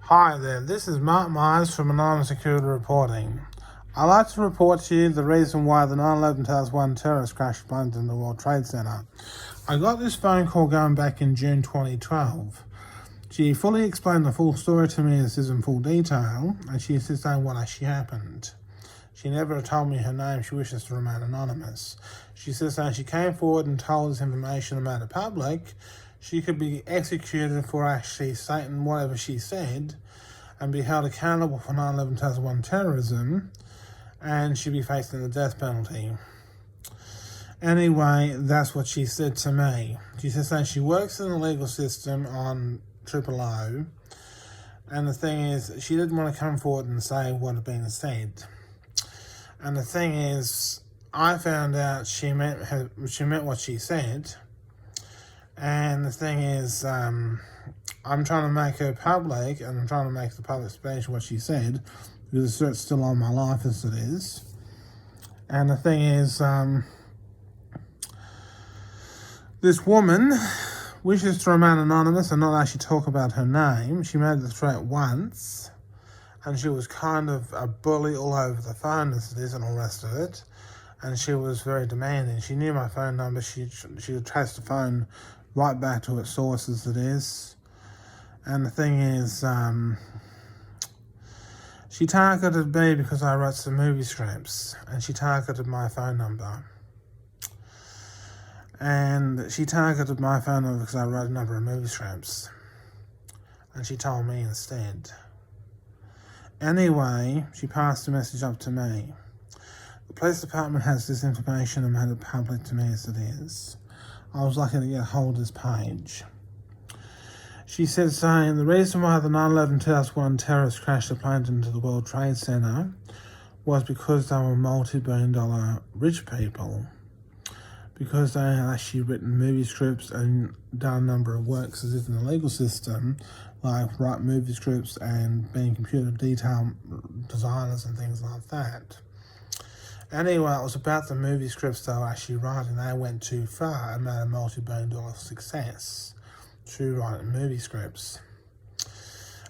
Hi there, this is Mark Myers from Anonymous Security Reporting. I'd like to report to you the reason why the 9/11/2001 terrorist crash plunged in the World Trade Center. I got this phone call going back in June 2012. She fully explained the full story to me, as is in full detail, and she is saying what actually happened. She never told me her name. She wishes to remain anonymous. She says that she came forward and told this information about the public, she could be executed for actually stating whatever she said and be held accountable for 9/11/2001 terrorism, and she'd be facing the death penalty. Anyway, that's what she said to me. She says that she works in the legal system on O, and the thing is, she didn't want to come forward and say what had been said. And the thing is, I found out she meant what she said. And the thing is, I'm trying to make her public, and I'm trying to make the public space what she said, because it's still on my life as it is. And the thing is, this woman wishes to remain anonymous and not actually talk about her name. She made the threat once, and she was kind of a bully all over the phone as it is and all the rest of it. And she was very demanding. She knew my phone number. She traced the phone right back to its source as it is. And the thing is, she targeted me because I wrote some movie scripts, and she targeted my phone number. And she targeted my phone number because I wrote a number of movie scripts. And she told me instead. Anyway, she passed the message up to me. The police department has this information and made it public to me as it is. I was lucky to get hold of this page. She said, saying, the reason why the 9/11/2001 terrorists crashed the plane into the World Trade Center was because they were multi-billion-dollar rich people. Because they had actually written movie scripts and done a number of works as if in the legal system, like write movie scripts and being computer detail designers and things like that. Anyway, it was about the movie scripts they were actually writing. They went too far and made a multi-billion-dollar success through writing movie scripts.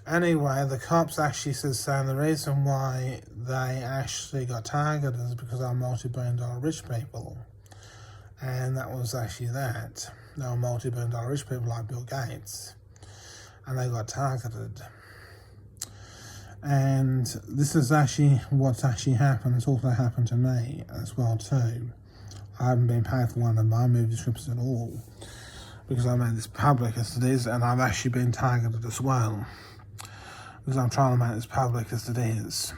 Anyway, the cops actually said, saying the reason why they actually got targeted is because they were multi-billion-dollar rich people. And that was actually that. They were multi-billion-dollar rich people like Bill Gates. And they got targeted. And this is actually what's actually happened. It's also happened to me as well too. I haven't been paid for one of my movie scripts at all, because I made this public as it is, and I've actually been targeted as well, because I'm trying to make this public as it is.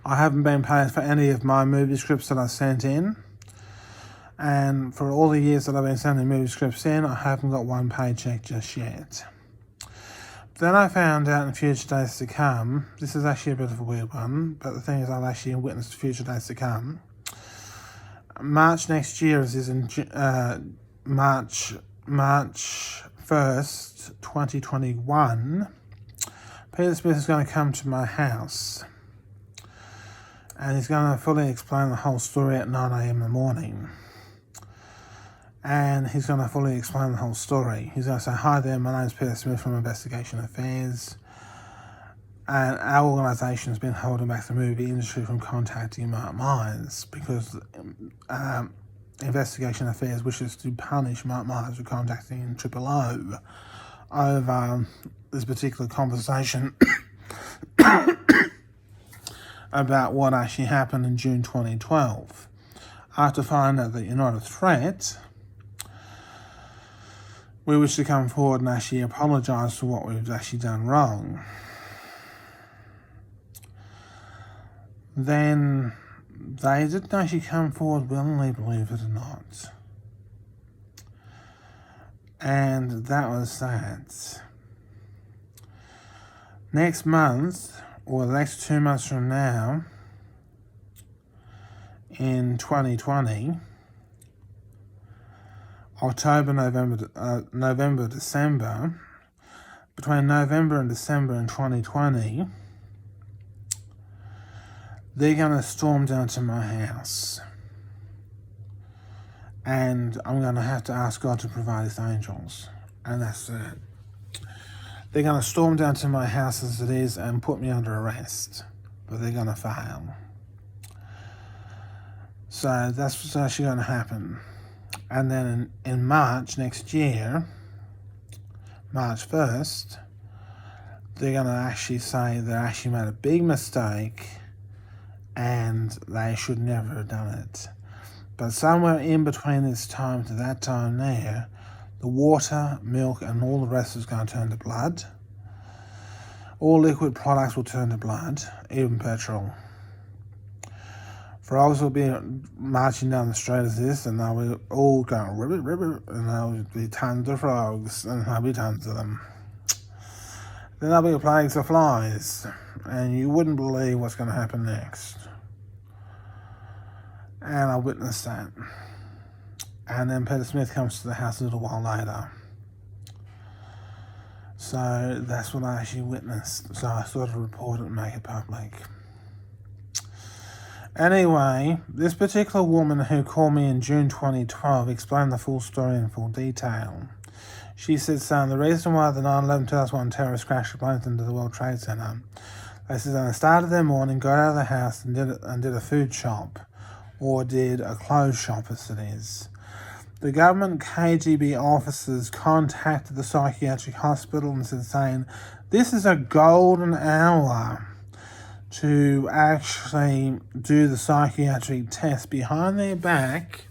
I haven't been paid for any of my movie scripts that I sent in. And for all the years that I've been sending movie scripts in, I haven't got one paycheck just yet. Then I found out in future days to come, this is actually a bit of a weird one, but the thing is, I've actually witnessed future days to come. March next year, as is in March 1st, 2021, Peter Smith is going to come to my house, and he's going to fully explain the whole story at 9 a.m. in the morning. And he's going to fully explain the whole story. He's going to say, hi there, my name's Peter Smith from Investigation Affairs, and our organisation has been holding back the movie industry from contacting Mark Myers because Investigation Affairs wishes to punish Mark Myers for contacting O over this particular conversation about what actually happened in June 2012. After finding out that you're not a threat, we wish to come forward and actually apologise for what we've actually done wrong. Then they didn't actually come forward willingly, believe it or not. And that was that. Next month, or the next 2 months from now, in 2020, October, November, December, between November and December in 2020, they're going to storm down to my house. And I'm going to have to ask God to provide his angels. And that's it. They're going to storm down to my house as it is and put me under arrest, but they're going to fail. So that's what's actually going to happen. And then in March next year, March 1st, they're going to actually say they actually made a big mistake and they should never have done it. But somewhere in between this time to that time there, the water, milk, and all the rest is going to turn to blood. All liquid products will turn to blood, even petrol. Frogs will be marching down the street as this, and they'll be all going ribbit, ribbit, and there'll be tons of frogs, and there'll be tons of them. Then there'll be plagues of flies, and you wouldn't believe what's going to happen next. And I witnessed that. And then Peter Smith comes to the house a little while later. So that's what I actually witnessed. So I thought I'd report it and make it public. Anyway, this particular woman who called me in June 2012 explained the full story in full detail. She said, "Son, the reason why the 9/11/2001 terrorists crashed the planes into the World Trade Center, they said they started their morning, got out of the house and did a food shop, or did a clothes shop as it is. The government KGB officers contacted the psychiatric hospital and said, saying, this is a golden hour to actually do the psychiatric test behind their back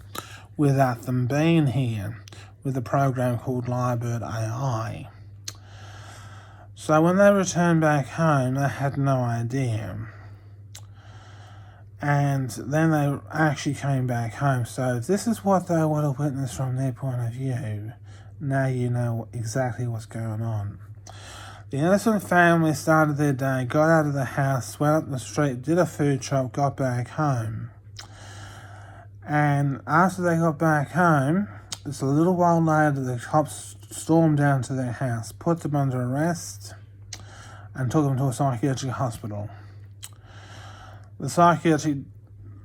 without them being here, with a program called Lyrebird AI. So when they returned back home, they had no idea. And then they actually came back home. So this is what they would have witnessed from their point of view. Now you know exactly what's going on. The innocent family started their day, got out of the house, went up the street, did a food shop, got back home. And after they got back home, it's a little while later the cops stormed down to their house, put them under arrest, and took them to a psychiatric hospital. The psychiatric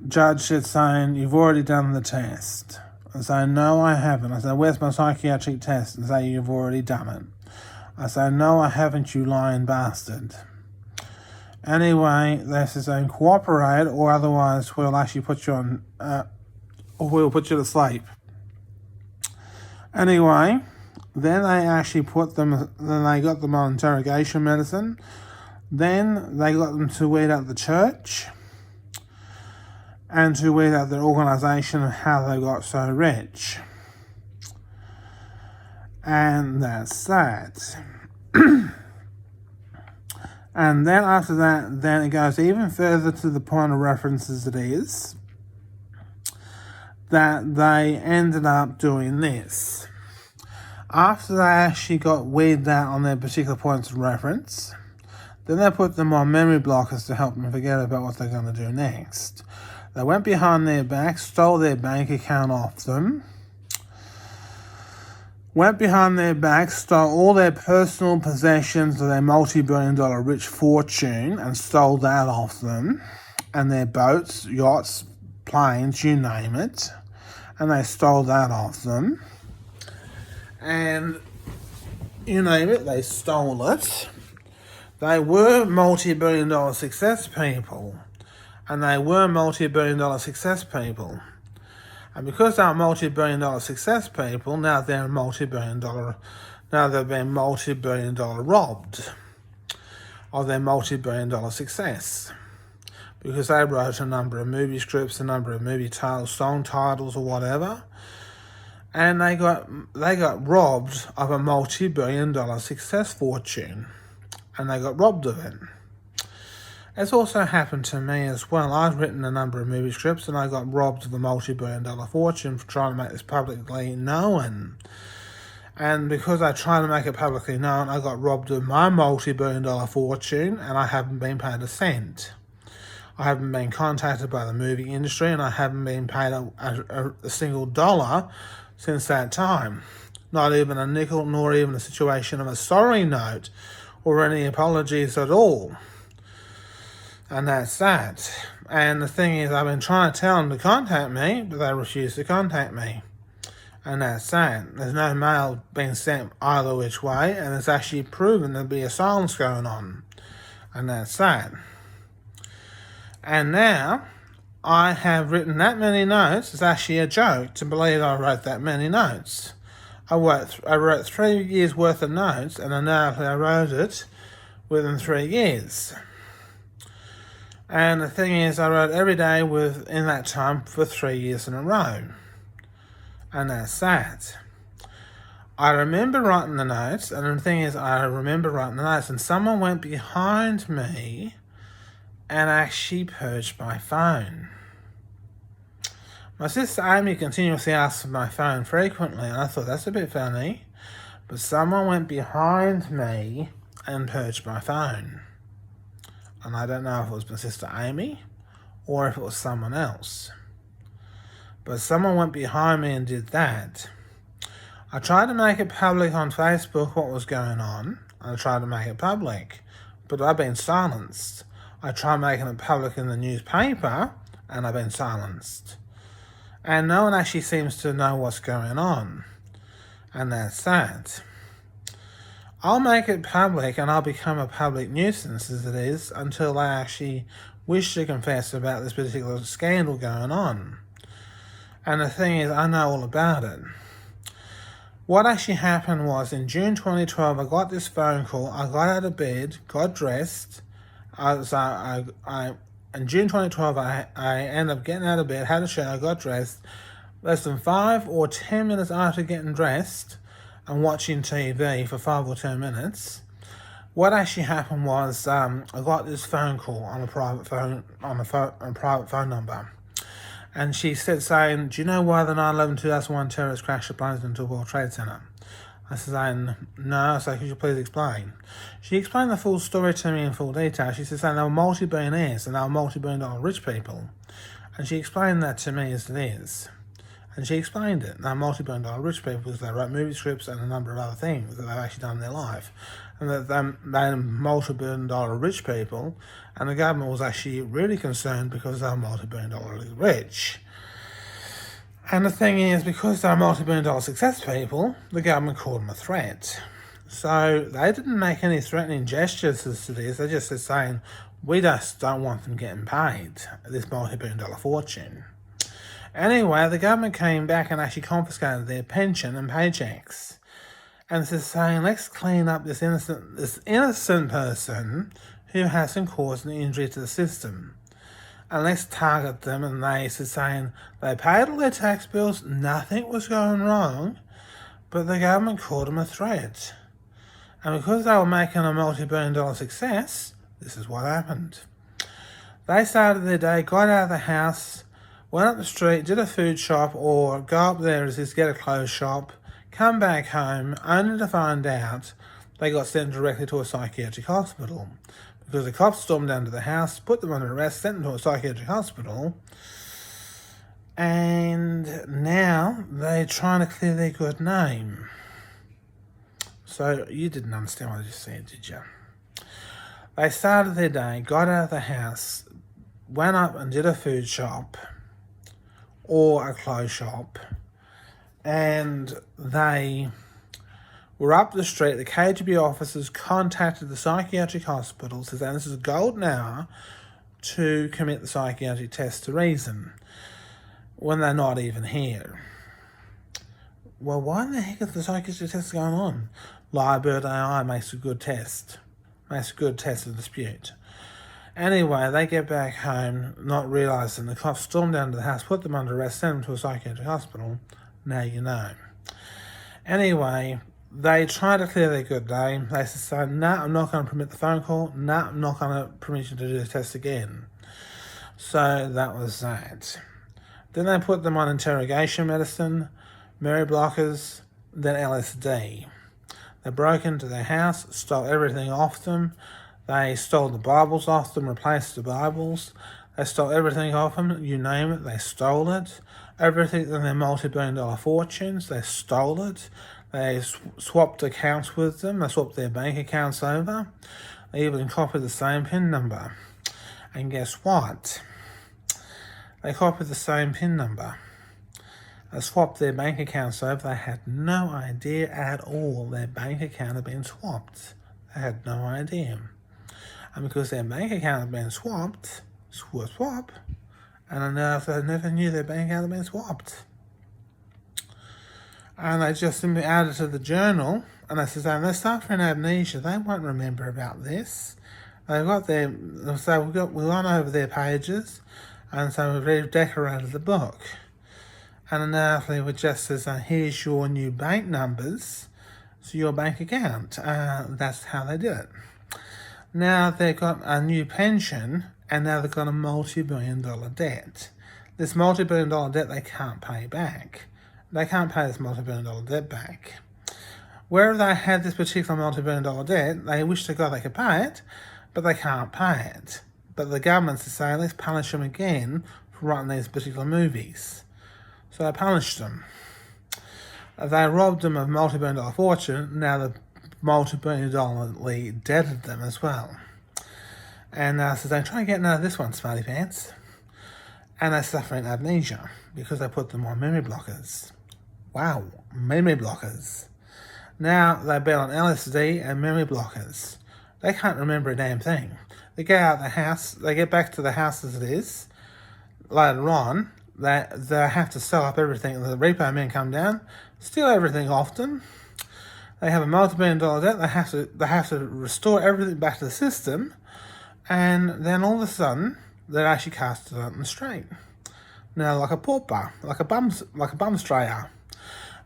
judge said, saying, you've already done the test. I say, no, I haven't. I say, where's my psychiatric test? And say, you've already done it. I say, no, I haven't, you lying bastard. Anyway, they said, cooperate, or otherwise we'll actually put you on, or we'll put you to sleep. Anyway, then they actually then they got them on interrogation medicine. Then they got them to weed out the church and to weed out their organisation and how they got so rich. And that's that. And then after that, then it goes even further to the point of reference as it is, that they ended up doing this. After they actually got weeded out on their particular points of reference, then they put them on memory blockers to help them forget about what they're going to do next. They went behind their back, stole their bank account off them, went behind their back, stole all their personal possessions of their multi-billion-dollar rich fortune and stole that off them, and their boats, yachts, planes, you name it, and they stole that off them. And you name it, they stole it. They were multi-billion-dollar success people. And they were multi-billion-dollar success people. And because they're multi-billion-dollar success people, now they've been multi-billion-dollar robbed of their multi-billion-dollar success. Because they wrote a number of movie scripts, a number of movie titles, song titles, or whatever. And they got robbed of a multi-billion-dollar success fortune. And they got robbed of it. It's also happened to me as well. I've written a number of movie scripts and I got robbed of a multi-billion-dollar fortune for trying to make this publicly known. And because I tried to make it publicly known, I got robbed of my multi-billion-dollar fortune and I haven't been paid a cent. I haven't been contacted by the movie industry and I haven't been paid a single dollar since that time. Not even a nickel, nor even a situation of a sorry note or any apologies at all. And that's that. And the thing is, I've been trying to tell them to contact me, but they refuse to contact me. And that's that. There's no mail being sent either which way, and it's actually proven to be a silence going on. And that's that. And now, I have written that many notes. It's actually a joke to believe I wrote that many notes. I wrote 3 years worth of notes, and I wrote it within 3 years. And the thing is, I wrote every day in that time for 3 years in a row. And that's that. I remember writing the notes, and the thing is, I remember writing the notes, and someone went behind me and actually purged my phone. My sister Amy continuously asked for my phone frequently, and I thought that's a bit funny, but someone went behind me and purged my phone. And I don't know if it was my sister Amy or if it was someone else. But someone went behind me and did that. I tried to make it public on Facebook what was going on. I tried to make it public, but I've been silenced. I tried making it public in the newspaper, and I've been silenced. And no one actually seems to know what's going on. And that's that. I'll make it public and I'll become a public nuisance as it is until I actually wish to confess about this particular scandal going on. And the thing is, I know all about it. What actually happened was in June 2012, I got this phone call. I got out of bed, got dressed. In June 2012, I ended up getting out of bed, had a shower, got dressed. Less than 5 or 10 minutes after getting dressed and watching TV for 5 or 10 minutes, what actually happened was I got this phone call on a private phone number. And she said, saying, "Do you know why the 9/11/2001 terrorist crash plunged into the World Trade Center?" I said, "No." I said, "Could you please explain?" She explained the full story to me in full detail. She said, saying they were multi-billionaires and they were multi-billion-dollar rich people. And she explained that to me as it is. And she explained it. They're multi-billion-dollar rich people because they wrote movie scripts and a number of other things that they've actually done in their life. And that they're multi-billion-dollar rich people, and the government was actually really concerned because they're multi-billion-dollar rich. And the thing is, because they're multi-billion-dollar success people, the government called them a threat. So they didn't make any threatening gestures as to this. They just said saying, we just don't want them getting paid this multi-billion-dollar fortune. Anyway, the government came back and actually confiscated their pension and paychecks. And it's saying, let's clean up this innocent person who hasn't caused an injury to the system. And let's target them. And they said saying they paid all their tax bills, nothing was going wrong, but the government called them a threat. And because they were making a multi-billion-dollar success, this is what happened. They started their day, got out of the house, went up the street, did a food shop, or go up there as get a clothes shop, come back home, only to find out they got sent directly to a psychiatric hospital. Because the cops stormed down to the house, put them under arrest, sent them to a psychiatric hospital, and now they're trying to clear their good name. So you didn't understand what I just said, did you? They started their day, got out of the house, went up and did a food shop or a clothes shop, and they were up the street. The KGB officers contacted the psychiatric hospital, says, and this is a golden hour to commit the psychiatric test to reason when they're not even here. Well, why in the heck is the psychiatric test going on? Lyrebird AI makes a good test. Makes a good test of dispute. Anyway, they get back home, not realising the cops stormed down to the house, put them under arrest, sent them to a psychiatric hospital. Now you know. Anyway, they try to clear their good name. They say, no, I'm not going to permit the phone call. No, I'm not going to permit you to do the test again. So that was that. Then they put them on interrogation medicine, mirror blockers, then LSD. They broke into their house, stole everything off them. They stole the Bibles off them, replaced the Bibles. They stole everything off them, you name it, they stole it. Everything in their multi-billion-dollar fortunes, they stole it. They swapped accounts with them. They swapped their bank accounts over. They even copied the same PIN number. And guess what? They copied the same PIN number. swapped their bank accounts over. They had no idea at all their bank account had been swapped. They had no idea. And because their bank account had been swapped, and they never knew their bank account had been swapped. And they just simply added to the journal, and they said, they're suffering amnesia. They won't remember about this. They've got their, so we went over their pages, and so we redecorated the book. And now they would just says, here's your new bank numbers, so your bank account. That's how they did it. Now they've got a new pension, and now they've got a multi-billion-dollar debt. This multi-billion-dollar debt they can't pay back. They can't pay this multi-billion-dollar debt back. Wherever they had this particular multi-billion-dollar debt, they wish to God they could pay it, but they can't pay it. But the government's saying, let's punish them again for writing these particular movies. So they punished them. They robbed them of multi-billion-dollar fortune. Now the multi-billion-dollar debted them as well. And so they try and get out of this one, smarty pants. And they're suffering amnesia because they put them on memory blockers. Wow, memory blockers. Now they've been on LSD and memory blockers. They can't remember a damn thing. They get out of the house, they get back to the house as it is. Later on, they have to sell up everything. The repo men come down, steal everything off them. They have a multi-billion-dollar debt. They have to restore everything back to the system, and then all of a sudden they're actually casted out on the street. Now, like a pauper, like a bum strayer.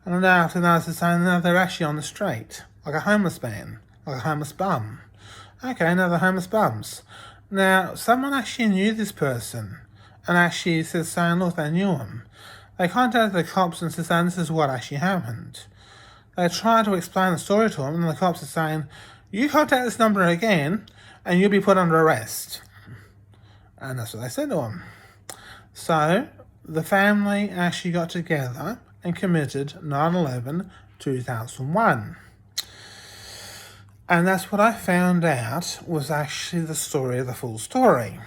And now after that, now they're actually on the street, like a homeless man, like a homeless bum. Okay, now they're homeless bums. Now, someone actually knew this person, and actually says, saying, look, they knew him. They contacted the cops and said, saying, this is what actually happened. They tried to explain the story to him, and the cops are saying, you contact this number again, and you'll be put under arrest. And that's what they said to him. So, the family actually got together and committed 9/11 2001. And that's what I found out was actually the story of the full story.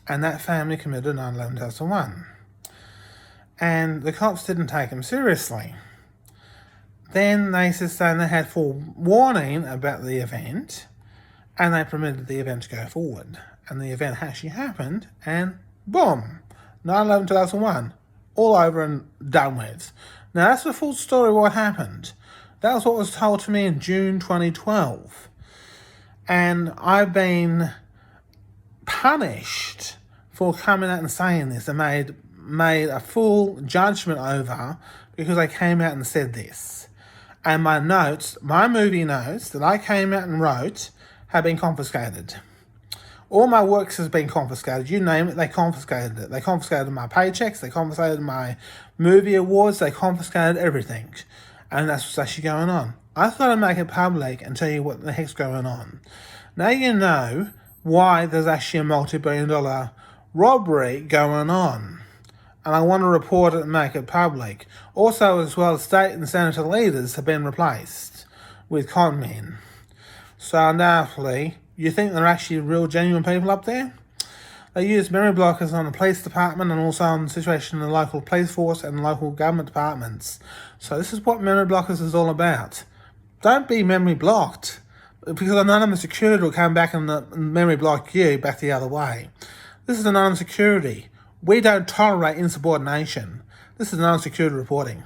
And that family committed 9/11 2001. And the cops didn't take him seriously. Then they said they had full warning about the event, and they permitted the event to go forward. And the event actually happened, and boom, 9/11 2001, all over and done with. Now that's the full story of what happened. That was what was told to me in June 2012. And I've been punished for coming out and saying this and made a full judgment over because I came out and said this. And my notes, my movie notes that I came out and wrote have been confiscated. All my works has been confiscated. You name it, they confiscated it. They confiscated my paychecks, they confiscated my movie awards, they confiscated everything. And that's what's actually going on. I thought I'd make it public and tell you what the heck's going on. Now you know why there's actually a multi-billion-dollar robbery going on. And I want to report it and make it public. Also, as well, state and senator leaders have been replaced with con men. So undoubtedly, you think they're actually real genuine people up there? They use memory blockers on the police department and also on the situation in the local police force and local government departments. So this is what memory blockers is all about. Don't be memory blocked, because anonymous security will come back and memory block you back the other way. This is anonymous security. We don't tolerate insubordination. This is anonymous security reporting.